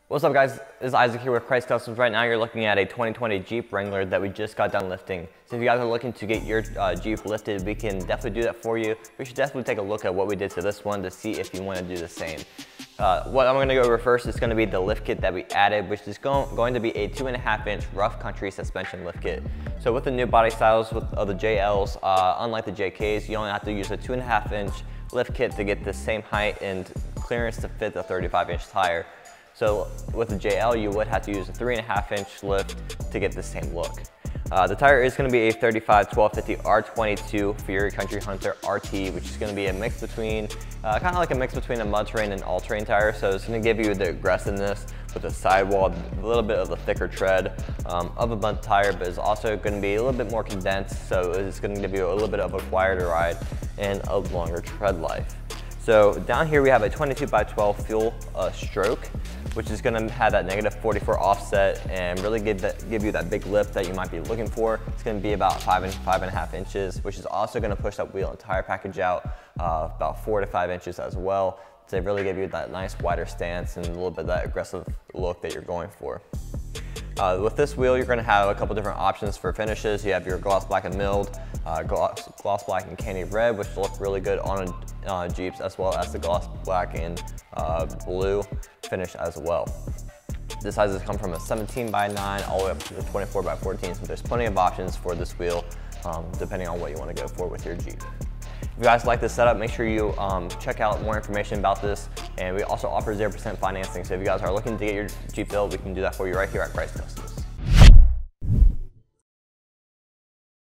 What's up guys, this is Isaac here with Krietz Customs. Right now you're looking at a 2020 Jeep Wrangler that we just got done lifting. So if you guys are looking to get your Jeep lifted, we can definitely do that for you. We should definitely take a look at what we did to this one to see if you want to do the same. What I'm going to go over first is going to be the lift kit that we added, which is going to be a 2.5-inch rough country suspension lift kit. So with the new body styles of the JLs, unlike the JKs, you only have to use a 2.5-inch lift kit to get the same height and clearance to fit the 35-inch tire. So with the JL, you would have to use a 3.5-inch lift to get the same look. The tire is going to be a 35 1250 R22 Fury Country Hunter RT, which is going to be a mix between, kind of like a mix between a mud terrain and all-terrain tire. So it's going to give you the aggressiveness with the sidewall, a little bit of the thicker tread of a mud tire, but it's also going to be a little bit more condensed. So it's going to give you a little bit of a quieter ride and a longer tread life. So down here we have a 22 by 12 fuel stroke, which is going to have that -44 offset and really give you that big lift that you might be looking for. It's going to be about 5.5 inches, which is also going to push that wheel and tire package out about 4 to 5 inches as well to really give you that nice wider stance and a little bit of that aggressive look that you're going for. With this wheel, you're going to have a couple different options for finishes. You have your gloss black and milled, gloss black and candy red, which look really good on Jeeps, as well as the gloss black and blue finish as well. The sizes come from a 17 by 9 all the way up to the 24 by 14, so there's plenty of options for this wheel depending on what you want to go for with your Jeep. If you guys like this setup, make sure you check out more information about this, and we also offer 0% financing. So if you guys are looking to get your Jeep built, we can do that for you right here at Krietz Customs.